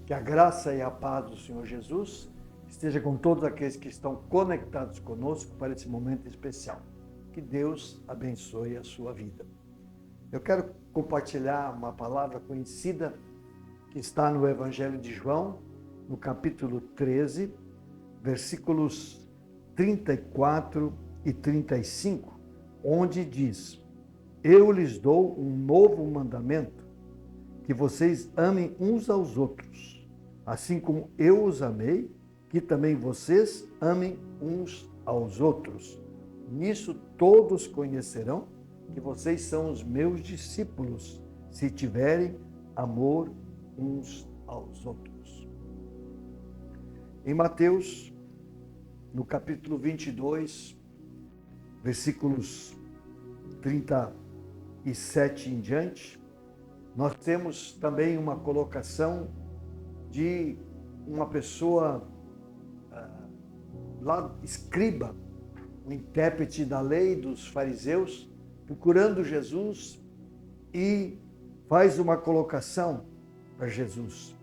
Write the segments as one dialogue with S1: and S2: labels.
S1: Que a graça e a paz do Senhor Jesus esteja com todos aqueles que estão conectados conosco para esse momento especial. Que Deus abençoe a sua vida. Eu quero compartilhar uma palavra conhecida que está no Evangelho de João, no capítulo 13, versículos 34 e 35, onde diz: Eu lhes dou um novo mandamento, que vocês amem uns aos outros, assim como eu os amei, que também vocês amem uns aos outros. Nisso todos conhecerão que vocês são os meus discípulos, se tiverem amor uns aos outros. Em Mateus, no capítulo 22, versículos 37 em diante, nós temos também uma colocação de uma pessoa lá, escriba, o intérprete da lei dos fariseus, procurando Jesus e faz uma colocação para Jesus.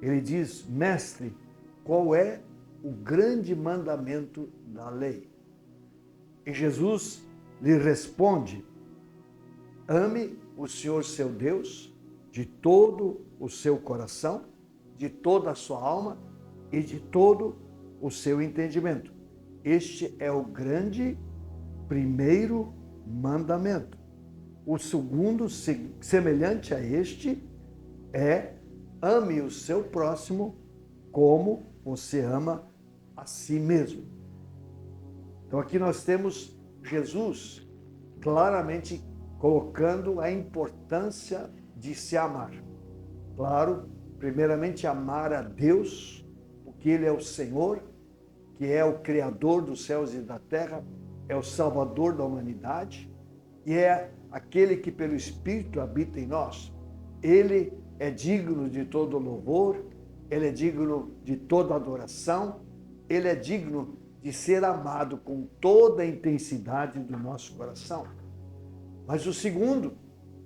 S1: Ele diz: Mestre, qual é o grande mandamento da lei? E Jesus lhe responde: Ame o Senhor seu Deus de todo o seu coração, de toda a sua alma e de todo o seu entendimento. Este é o grande primeiro mandamento. O segundo, semelhante a este, é: ame o seu próximo como você ama a si mesmo. Então aqui nós temos Jesus claramente colocando a importância de se amar. Claro, primeiramente amar a Deus, porque Ele é o Senhor, que é o Criador dos céus e da terra, é o Salvador da humanidade e é aquele que pelo Espírito habita em nós. Ele é digno de todo louvor, Ele é digno de toda adoração, Ele é digno de ser amado com toda a intensidade do nosso coração. Mas o segundo,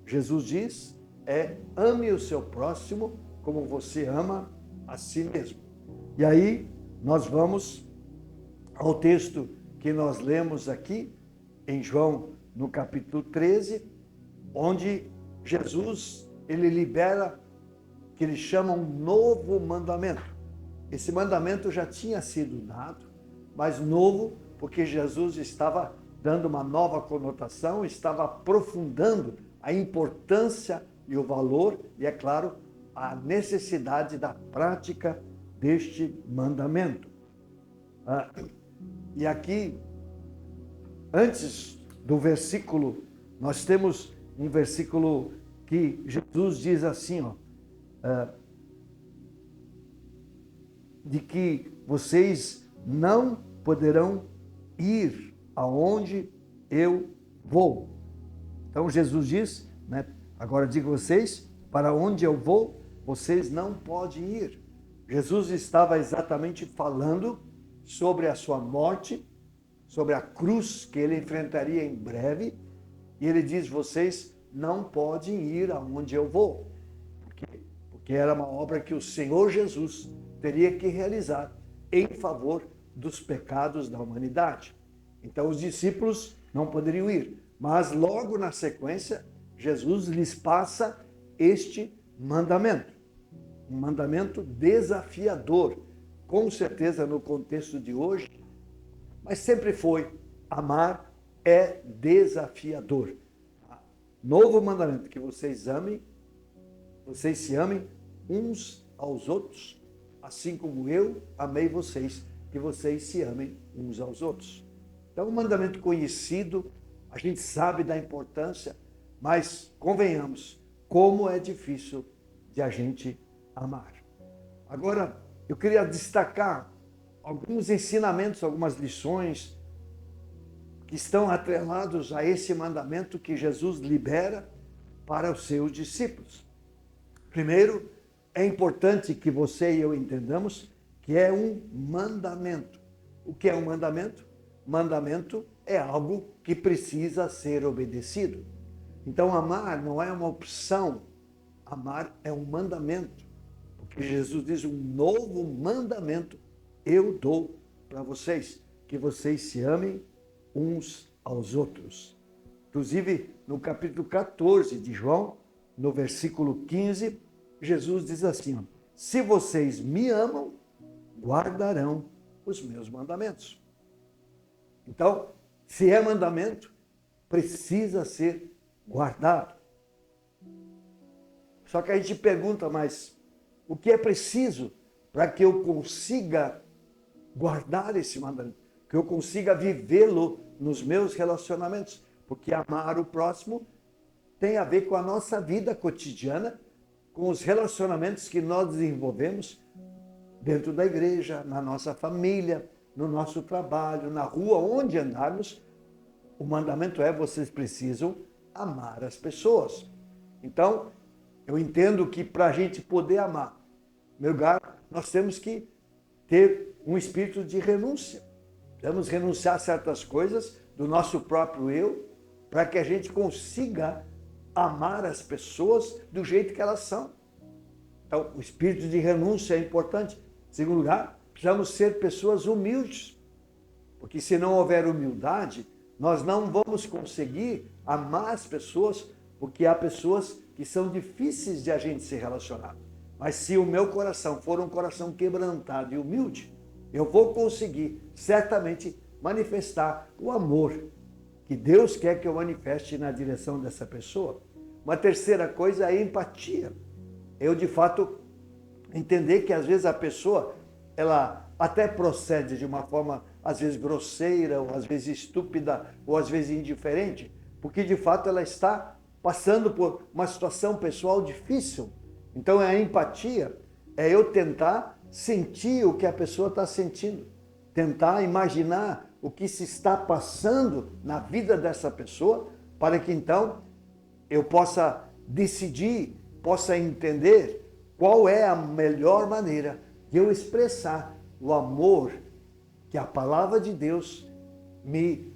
S1: Jesus diz, é: ame o seu próximo como você ama a si mesmo. E aí nós vamos ao texto que nós lemos aqui em João, no capítulo 13, onde Jesus, ele libera, que ele chama um novo mandamento. Esse mandamento já tinha sido dado, mas novo porque Jesus estava dando uma nova conotação, estava aprofundando a importância e o valor, e é claro, a necessidade da prática deste mandamento. E aqui, antes do versículo, nós temos um versículo que Jesus diz assim, de que vocês não poderão ir aonde eu vou. Então Jesus diz, né, agora digo a vocês, para onde eu vou, vocês não podem ir. Jesus estava exatamente falando sobre a sua morte, sobre a cruz que ele enfrentaria em breve, e ele diz: vocês não podem ir aonde eu vou. Por quê? Porque era uma obra que o Senhor Jesus teria que realizar em favor dos pecados da humanidade. Então os discípulos não poderiam ir, mas logo na sequência, Jesus lhes passa este mandamento. Um mandamento desafiador, com certeza no contexto de hoje, mas sempre foi. Amar é desafiador. Novo mandamento: que vocês amem, vocês se amem uns aos outros, assim como eu amei vocês, que vocês se amem uns aos outros. Então, um mandamento conhecido, a gente sabe da importância, mas convenhamos, como é difícil de a gente amar. Agora, eu queria destacar alguns ensinamentos, algumas lições que estão atrelados a esse mandamento que Jesus libera para os seus discípulos. Primeiro, é importante que você e eu entendamos que é um mandamento. O que é um mandamento? Mandamento é algo que precisa ser obedecido. Então, amar não é uma opção, amar é um mandamento. Porque Jesus diz: um novo mandamento eu dou para vocês, que vocês se amem uns aos outros. Inclusive, no capítulo 14 de João, no versículo 15, Jesus diz assim: ó, se vocês me amam, guardarão os meus mandamentos. Então, se é mandamento, precisa ser guardado. Só que a gente pergunta, mas o que é preciso para que eu consiga guardar esse mandamento? Que eu consiga vivê-lo nos meus relacionamentos? Porque amar o próximo tem a ver com a nossa vida cotidiana, com os relacionamentos que nós desenvolvemos dentro da igreja, na nossa família, no nosso trabalho, na rua, onde andarmos. O mandamento é: vocês precisam amar as pessoas. Então, eu entendo que para a gente poder amar, em primeiro lugar, nós temos que ter um espírito de renúncia. Devemos renunciar a certas coisas do nosso próprio eu, para que a gente consiga amar as pessoas do jeito que elas são. Então, o espírito de renúncia é importante. Em segundo lugar, precisamos ser pessoas humildes, porque se não houver humildade, nós não vamos conseguir amar as pessoas, porque há pessoas que são difíceis de a gente se relacionar. Mas se o meu coração for um coração quebrantado e humilde, eu vou conseguir certamente manifestar o amor que Deus quer que eu manifeste na direção dessa pessoa. Uma terceira coisa é a empatia. Eu, de fato, entender que às vezes a pessoa, ela até procede de uma forma, às vezes grosseira, ou às vezes estúpida, ou às vezes indiferente, porque de fato ela está passando por uma situação pessoal difícil. Então a empatia é eu tentar sentir o que a pessoa está sentindo, tentar imaginar o que se está passando na vida dessa pessoa, para que então eu possa decidir, possa entender qual é a melhor maneira de eu expressar o amor que a palavra de Deus me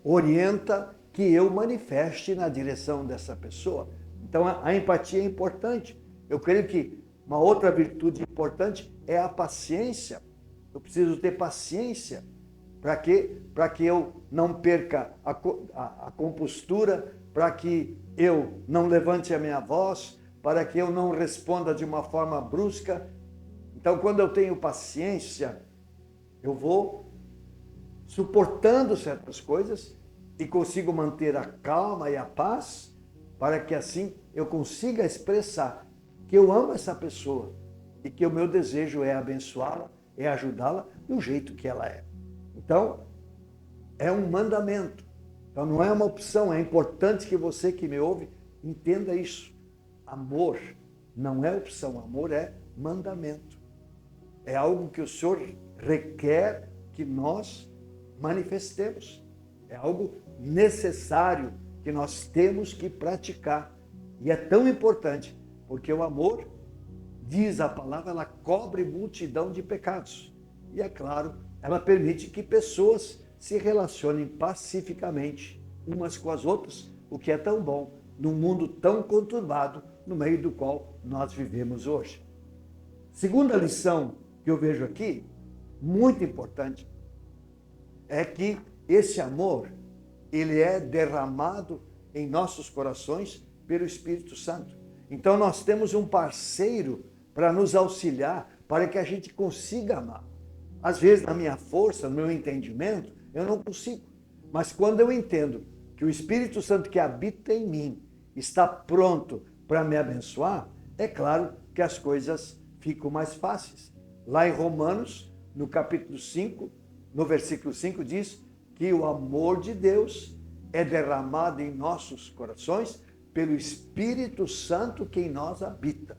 S1: orienta que eu manifeste na direção dessa pessoa. Então a empatia é importante. Eu creio que uma outra virtude importante é a paciência. Eu preciso ter paciência para que eu não perca a compostura, para que eu não levante a minha voz, para que eu não responda de uma forma brusca. Então, quando eu tenho paciência, eu vou suportando certas coisas e consigo manter a calma e a paz, para que assim eu consiga expressar que eu amo essa pessoa e que o meu desejo é abençoá-la, é ajudá-la do jeito que ela é. Então, é um mandamento. Então, não é uma opção. É importante que você que me ouve entenda isso. Amor não é opção. Amor é mandamento. É algo que o Senhor requer que nós manifestemos. É algo necessário que nós temos que praticar. E é tão importante, porque o amor, diz a palavra, ela cobre multidão de pecados. E é claro, ela permite que pessoas se relacionem pacificamente umas com as outras, o que é tão bom num mundo tão conturbado no meio do qual nós vivemos hoje. Segunda lição que eu vejo aqui, muito importante, é que esse amor, ele é derramado em nossos corações pelo Espírito Santo. Então nós temos um parceiro para nos auxiliar, para que a gente consiga amar. Às vezes, na minha força, no meu entendimento, eu não consigo. Mas quando eu entendo que o Espírito Santo que habita em mim está pronto para me abençoar, é claro que as coisas ficam mais fáceis. Lá em Romanos, no capítulo 5, no versículo 5, diz que o amor de Deus é derramado em nossos corações pelo Espírito Santo que em nós habita.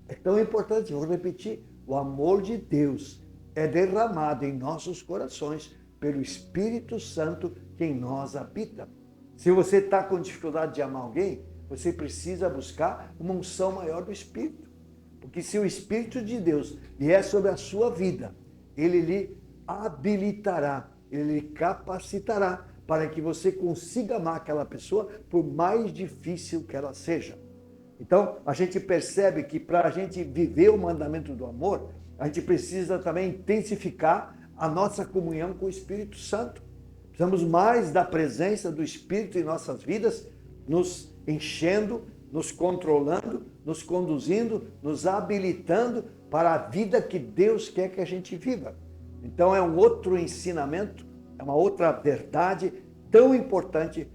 S1: É tão importante, vou repetir, o amor de Deus é derramado em nossos corações pelo Espírito Santo que em nós habita. Se você está com dificuldade de amar alguém, você precisa buscar uma unção maior do Espírito. Porque se o Espírito de Deus vier sobre a sua vida, ele lhe habilitará, ele lhe capacitará para que você consiga amar aquela pessoa, por mais difícil que ela seja. Então, a gente percebe que para a gente viver o mandamento do amor, a gente precisa também intensificar a nossa comunhão com o Espírito Santo. Precisamos mais da presença do Espírito em nossas vidas, nos enchendo, nos controlando, nos conduzindo, nos habilitando para a vida que Deus quer que a gente viva. Então é um outro ensinamento, é uma outra verdade tão importante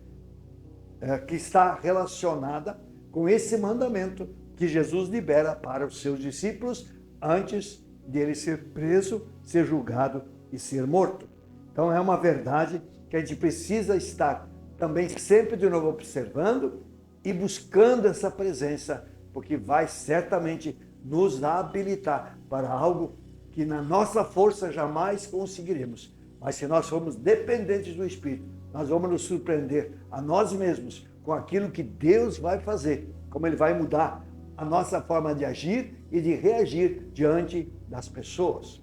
S1: que está relacionada com esse mandamento que Jesus libera para os seus discípulos antes de ele ser preso, ser julgado e ser morto. Então é uma verdade que a gente precisa estar também sempre de novo observando e buscando essa presença, porque vai certamente nos habilitar para algo que na nossa força jamais conseguiremos. Mas se nós formos dependentes do Espírito, nós vamos nos surpreender a nós mesmos com aquilo que Deus vai fazer, como Ele vai mudar a nossa forma de agir e de reagir diante das pessoas.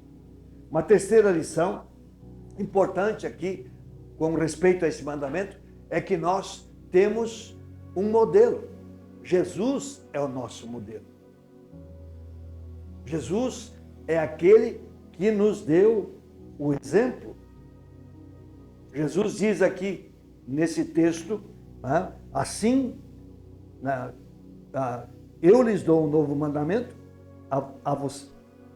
S1: Uma terceira lição importante aqui, com respeito a esse mandamento, é que nós temos um modelo. Jesus é o nosso modelo. Jesus é aquele que nos deu o exemplo. Jesus diz aqui nesse texto, assim, eu lhes dou um novo mandamento,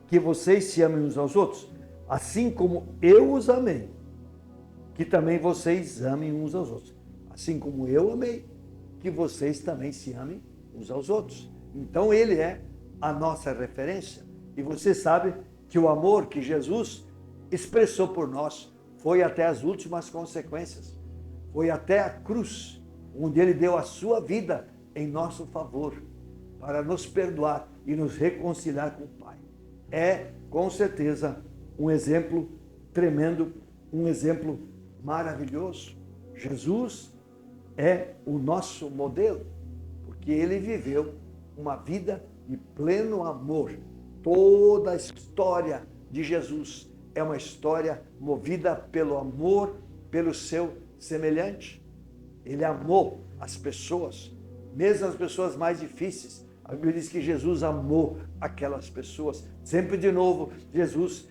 S1: que vocês se amem uns aos outros, assim como eu os amei, que também vocês amem uns aos outros. Assim como eu amei, que vocês também se amem uns aos outros. Então ele é a nossa referência. E você sabe que o amor que Jesus expressou por nós foi até as últimas consequências. Foi até a cruz, onde ele deu a sua vida em nosso favor, para nos perdoar e nos reconciliar com o Pai. É, com certeza, um exemplo tremendo, um exemplo maravilhoso. Jesus é o nosso modelo, porque ele viveu uma vida de pleno amor. Toda a história de Jesus é uma história movida pelo amor, pelo seu semelhante. Ele amou as pessoas, mesmo as pessoas mais difíceis. A Bíblia diz que Jesus amou aquelas pessoas. Sempre de novo, Jesus,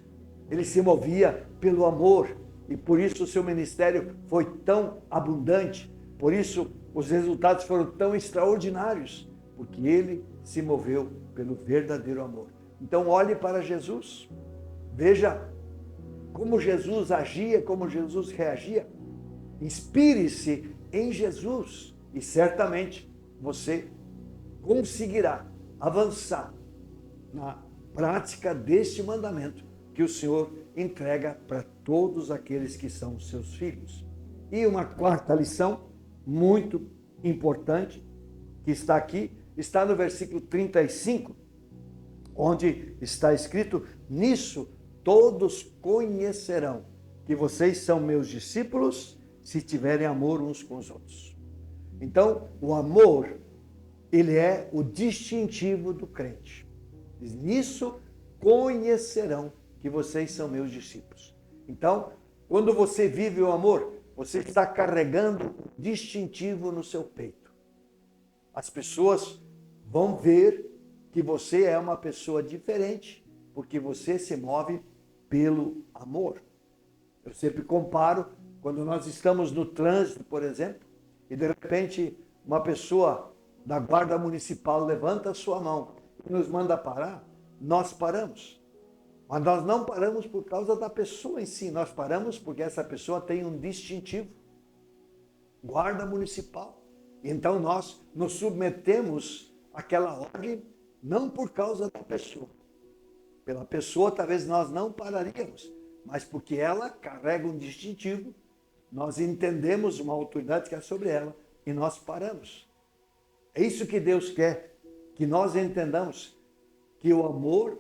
S1: ele se movia pelo amor. E por isso o seu ministério foi tão abundante. Por isso os resultados foram tão extraordinários. Porque ele se moveu pelo verdadeiro amor. Então olhe para Jesus. Veja como Jesus agia, como Jesus reagia. Inspire-se em Jesus. E certamente você conseguirá avançar na prática deste mandamento que o Senhor entrega para todos aqueles que são seus filhos. E uma quarta lição muito importante que está aqui, está no versículo 35, onde está escrito: nisso todos conhecerão que vocês são meus discípulos se tiverem amor uns com os outros. Então, o amor, ele é o distintivo do crente. Nisso conhecerão que vocês são meus discípulos. Então, quando você vive o amor, você está carregando um distintivo no seu peito. As pessoas vão ver que você é uma pessoa diferente, porque você se move pelo amor. Eu sempre comparo, quando nós estamos no trânsito, por exemplo, e de repente uma pessoa da guarda municipal levanta a sua mão e nos manda parar, nós paramos. Mas nós não paramos por causa da pessoa em si, nós paramos porque essa pessoa tem um distintivo. Guarda municipal. Então nós nos submetemos àquela ordem não por causa da pessoa. Pela pessoa talvez nós não pararíamos, mas porque ela carrega um distintivo, nós entendemos uma autoridade que é sobre ela e nós paramos. É isso que Deus quer, que nós entendamos, que o amor,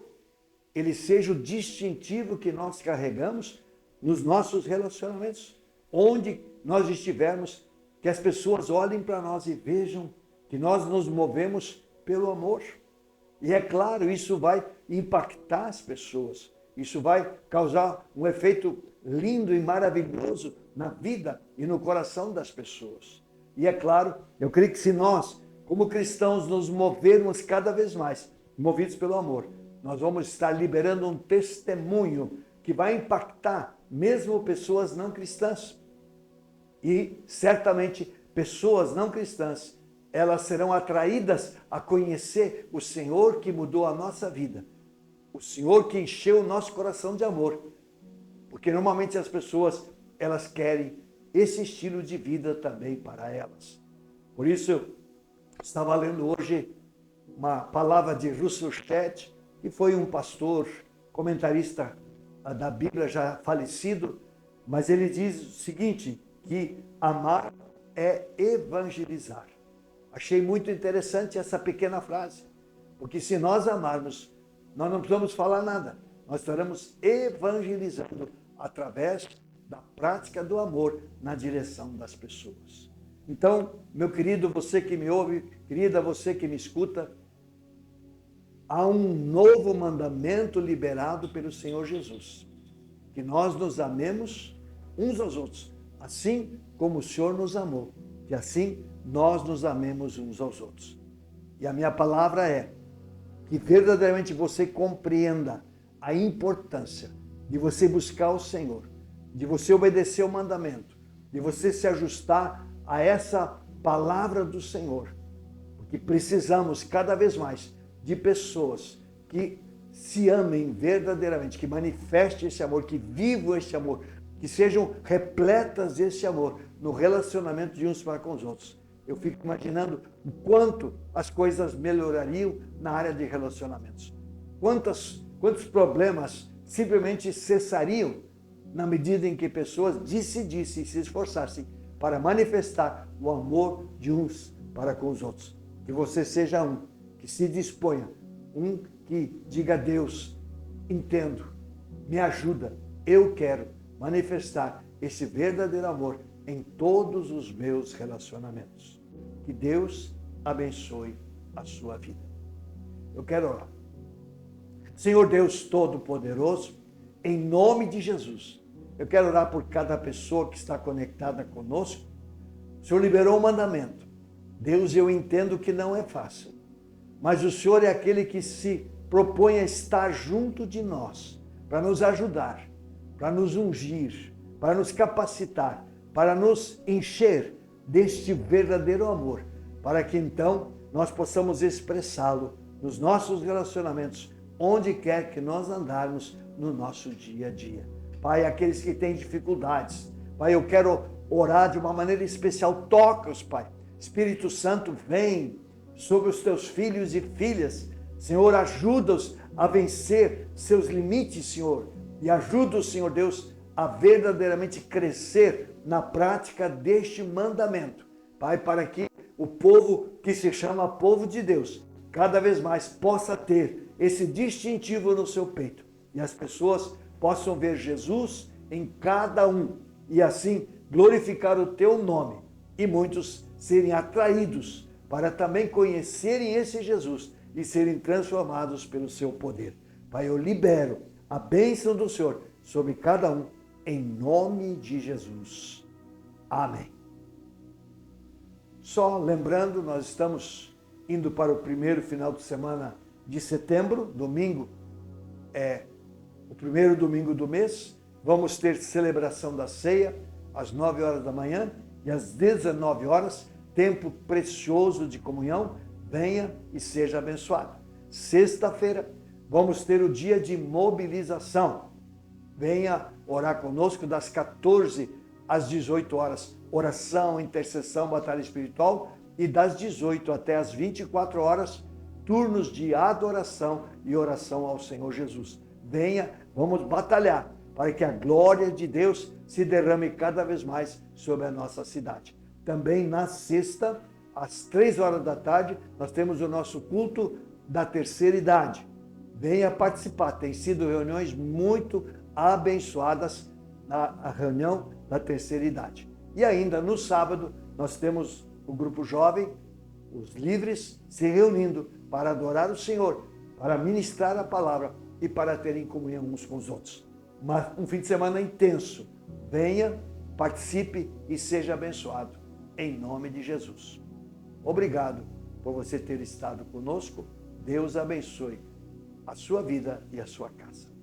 S1: ele seja o distintivo que nós carregamos nos nossos relacionamentos. Onde nós estivermos, que as pessoas olhem para nós e vejam que nós nos movemos pelo amor. E é claro, isso vai impactar as pessoas. Isso vai causar um efeito lindo e maravilhoso na vida e no coração das pessoas. E é claro, eu creio que se nós como cristãos, nos movermos cada vez mais, movidos pelo amor, nós vamos estar liberando um testemunho que vai impactar mesmo pessoas não cristãs. E certamente pessoas não cristãs, elas serão atraídas a conhecer o Senhor que mudou a nossa vida, o Senhor que encheu o nosso coração de amor. Porque normalmente as pessoas, elas querem esse estilo de vida também para elas. Por isso, eu estava lendo hoje uma palavra de Russell Shedd, que foi um pastor, comentarista da Bíblia já falecido, mas ele diz o seguinte, que amar é evangelizar. Achei muito interessante essa pequena frase, porque se nós amarmos, nós não precisamos falar nada, nós estaremos evangelizando através da prática do amor na direção das pessoas. Então, meu querido, você que me ouve, querida, você que me escuta, há um novo mandamento liberado pelo Senhor Jesus, que nós nos amemos uns aos outros, assim como o Senhor nos amou, que assim nós nos amemos uns aos outros. E a minha palavra é que verdadeiramente você compreenda a importância de você buscar o Senhor, de você obedecer o mandamento, de você se ajustar a essa palavra do Senhor, porque precisamos cada vez mais de pessoas que se amem verdadeiramente, que manifestem esse amor, que vivam esse amor, que sejam repletas desse amor no relacionamento de uns para com os outros. Eu fico imaginando o quanto as coisas melhorariam na área de relacionamentos. Quantos problemas simplesmente cessariam na medida em que pessoas decidissem se esforçassem para manifestar o amor de uns para com os outros. Que você seja um que se disponha, um que diga a Deus, entendo, me ajuda, eu quero manifestar esse verdadeiro amor em todos os meus relacionamentos. Que Deus abençoe a sua vida. Eu quero orar. Senhor Deus Todo-Poderoso, em nome de Jesus, eu quero orar por cada pessoa que está conectada conosco. O Senhor liberou um mandamento. Deus, eu entendo que não é fácil, mas o Senhor é aquele que se propõe a estar junto de nós, para nos ajudar, para nos ungir, para nos capacitar, para nos encher deste verdadeiro amor, para que então nós possamos expressá-lo nos nossos relacionamentos, onde quer que nós andarmos no nosso dia a dia. Pai, aqueles que têm dificuldades, Pai, eu quero orar de uma maneira especial, toca-os, Pai. Espírito Santo, vem sobre os teus filhos e filhas, Senhor, ajuda-os a vencer seus limites, Senhor, e ajuda-os, Senhor Deus, a verdadeiramente crescer na prática deste mandamento, Pai, para que o povo que se chama povo de Deus, cada vez mais possa ter esse distintivo no seu peito, e as pessoas possam ver Jesus em cada um, e assim glorificar o teu nome, e muitos serem atraídos para também conhecerem esse Jesus e serem transformados pelo seu poder. Pai, eu libero a bênção do Senhor sobre cada um, em nome de Jesus. Amém. Só lembrando, nós estamos indo para o primeiro final de semana de setembro, domingo é o primeiro domingo do mês. Vamos ter celebração da ceia às 9 horas da manhã e às 19 horas, tempo precioso de comunhão. Venha e seja abençoado. Sexta-feira, vamos ter o dia de mobilização. Venha orar conosco das 14 às 18 horas. Oração, intercessão, batalha espiritual. E das 18 até as 24 horas, turnos de adoração e oração ao Senhor Jesus. Venha, vamos batalhar para que a glória de Deus se derrame cada vez mais sobre a nossa cidade. Também na sexta, às 3 horas da tarde, nós temos o nosso culto da terceira idade. Venha participar, tem sido reuniões muito abençoadas na reunião da terceira idade. E ainda no sábado, nós temos o grupo jovem, os livres, se reunindo para adorar o Senhor, para ministrar a palavra e para terem comunhão uns com os outros. Um fim de semana intenso. Venha, participe e seja abençoado, em nome de Jesus. Obrigado por você ter estado conosco. Deus abençoe a sua vida e a sua casa.